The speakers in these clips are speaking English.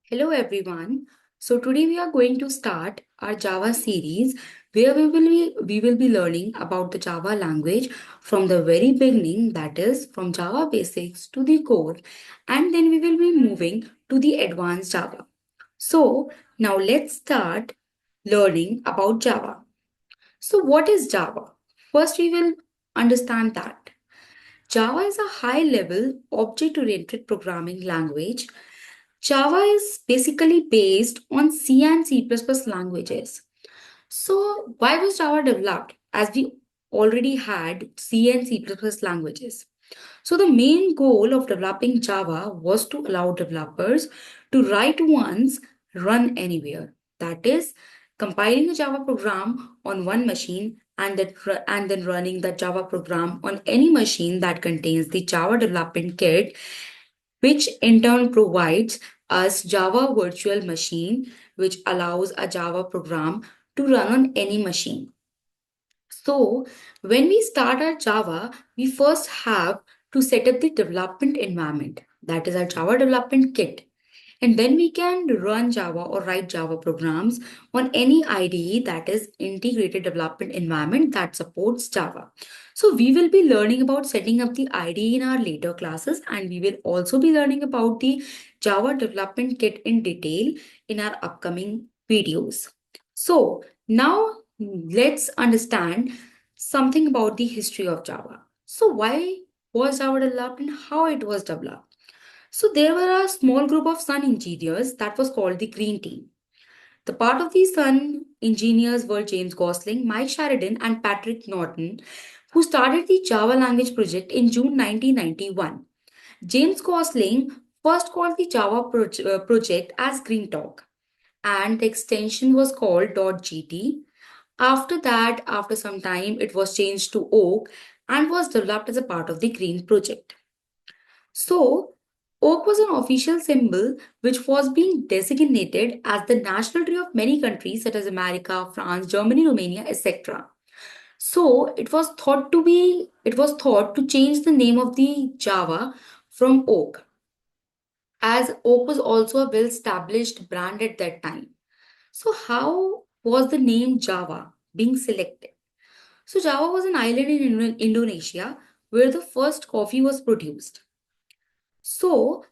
Hello everyone. So today we are going to start our Java series where we will be learning about the Java language from the very beginning, that is from Java basics to the core, and then we will be moving to the advanced Java. So now let's start learning about Java. So what is Java? First we will understand that Java is a high level object oriented programming language. Java is basically based on C and C++ languages. So, why was Java developed? As we already had C and C++ languages. So, the main goal of developing Java was to allow developers to write once, run anywhere. That is, compiling a Java program on one machine and then running that Java program on any machine that contains the Java development kit, which in turn provides us Java virtual machine, which allows a Java program to run on any machine. So, when we start our Java, we first have to set up the development environment. That is our Java development kit. And then we can run Java or write Java programs on any IDE, that is integrated development environment that supports Java. So we will be learning about setting up the IDE in our later classes, and we will also be learning about the Java development kit in detail in our upcoming videos. So now let's understand something about the history of Java. So why was Java developed and how it was developed? So there were a small group of Sun engineers that was called the Green Team. The part of the Sun engineers were James Gosling, Mike Sheridan, and Patrick Norton, who started the Java language project in June 1991. James Gosling first called the Java project as Green Talk, and the extension was called .gt. After that, after some time, it was changed to Oak and was developed as a part of the Green project. So, oak was an official symbol which was being designated as the national tree of many countries such as America, France, Germany, Romania, etc. So, it was thought to change the name of the Java from oak, as oak was also a well-established brand at that time. So, how was the name Java being selected? So, Java was an island in Indonesia where the first coffee was produced. So,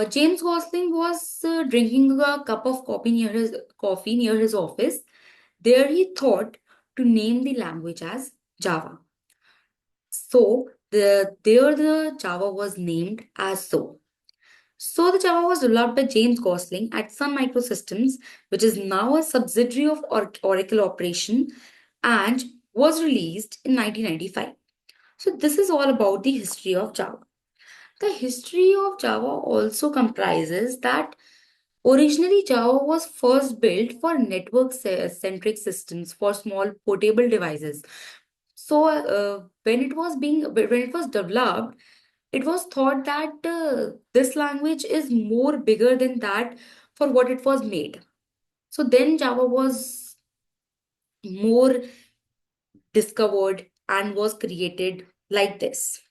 James Gosling was drinking a cup of coffee near his office. There, he thought to name the language as Java. So, the Java was named as so. So, the Java was developed by James Gosling at Sun Microsystems, which is now a subsidiary of Oracle Operation, and was released in 1995. So, this is all about the history of Java. The history of Java also comprises that originally Java was first built for network-centric systems for small portable devices. So when it was developed, it was thought that this language is more bigger than that for what it was made. So then Java was more discovered and was created like this.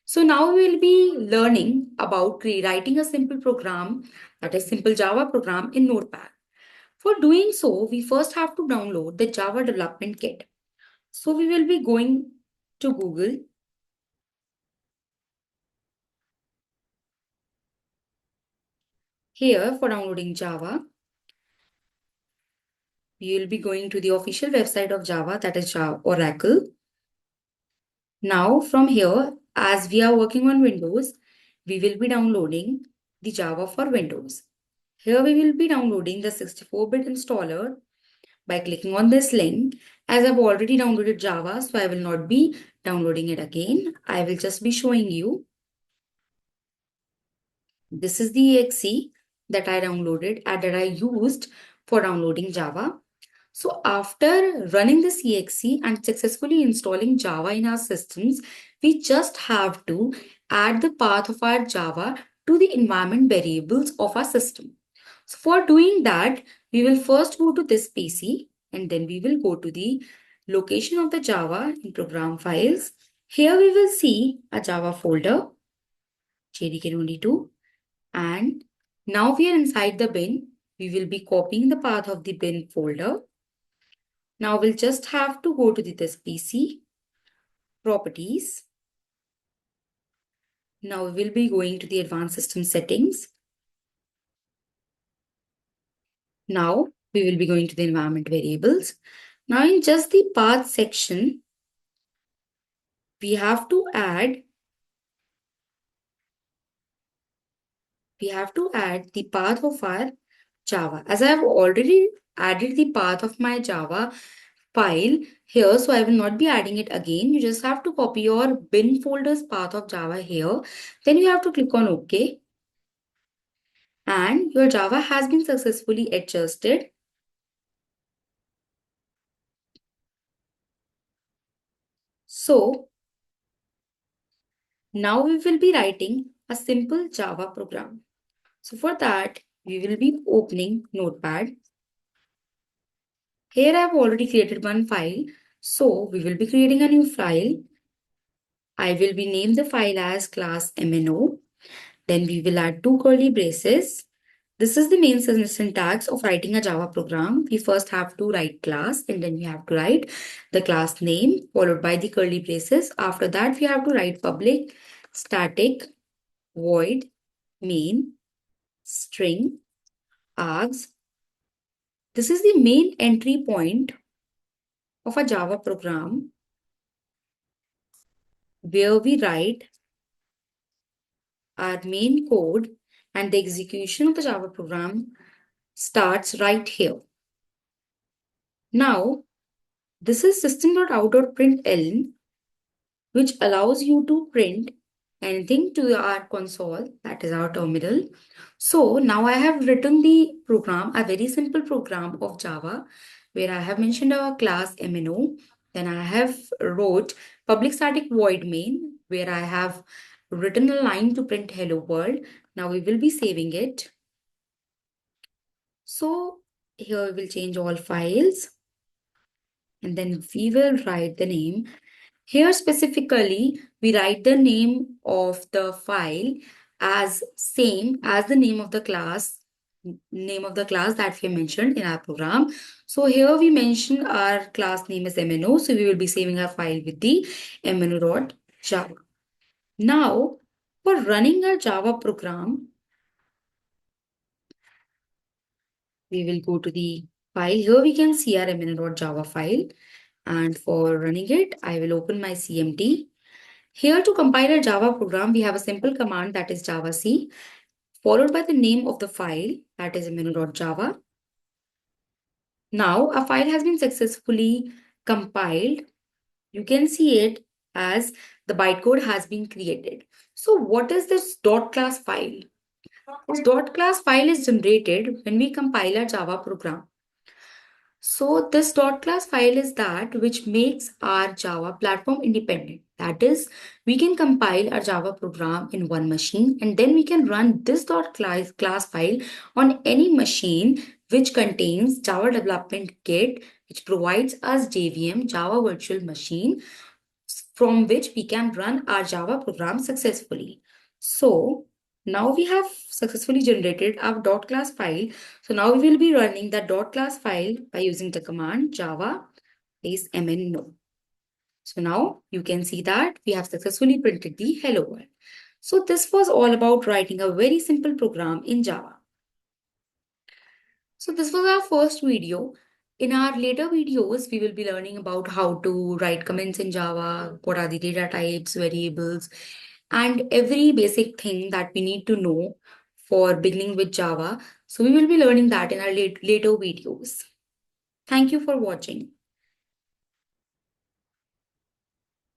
So now we will be learning about rewriting a simple program, that is simple Java program in Notepad. For doing so, we first have to download the Java development kit. So we will be going to Google. Here for downloading Java, we will be going to the official website of Java, that is Java Oracle. Now from here, as we are working on Windows, we will be downloading the Java for Windows. Here we will be downloading the 64-bit installer by clicking on this link. As I've already downloaded Java, so I will not be downloading it again. I will just be showing you. This is the exe that I downloaded and that I used for downloading Java. So after running this exe and successfully installing Java in our systems, we just have to add the path of our Java to the environment variables of our system. So for doing that, we will first go to this PC and then we will go to the location of the Java in program files. Here we will see a Java folder, JDK22, and Now we are inside the bin. We will be copying the path of the bin folder. Now we'll just have to go to this PC, properties. Now we will be going to the advanced system settings. Now we will be going to the environment variables. Now in just the path section, we have to add the path of our Java. As I have already added the path of my Java file here, so I will not be adding it again. You just have to copy your bin folder's path of Java here. Then you have to click on OK. And your Java has been successfully adjusted. So now we will be writing a simple Java program. So for that, we will be opening Notepad. Here I have already created one file. So we will be creating a new file. I will be name the file as class MNO. Then we will add two curly braces. This is the main syntax of writing a Java program. We first have to write class and then we have to write the class name followed by the curly braces. After that, we have to write public static void main string args. This is the main entry point of a Java program where we write our main code and the execution of the Java program starts right here. Now, this is system.out.println, which allows you to print anything to our console, that is our terminal. So now I have written the program, a very simple program of Java, where I have mentioned our class MNO. Then I have wrote public static void main, where I have written a line to print hello world. Now we will be saving it. So here we will change all files and then we will write the name. Here specifically, we write the name of the file as same as the name of the class that we mentioned in our program. So here we mention our class name is MNO. So we will be saving our file with the mno.java. Now, for running a Java program, we will go to the file. Here we can see our mno.java file. And for running it, I will open my CMD. Here to compile a Java program, we have a simple command that is javac, followed by the name of the file that is menu.java. Now a file has been successfully compiled. You can see it as the bytecode has been created. So what is this dot class file? This dot class file is generated when we compile a Java program. So this dot class file is that which makes our Java platform independent. That is, we can compile our Java program in one machine and then we can run this dot class file on any machine which contains Java Development Kit, which provides us JVM, Java Virtual Machine, from which we can run our Java program successfully. So now we have successfully generated our dot class file. So now we will be running that dot class file by using the command java space mno. So now you can see that we have successfully printed the hello world. So this was all about writing a very simple program in Java. So this was our first video. In our later videos, we will be learning about how to write comments in Java, what are the data types, variables, and every basic thing that we need to know for beginning with Java. So we will be learning that in our later videos. Thank you for watching.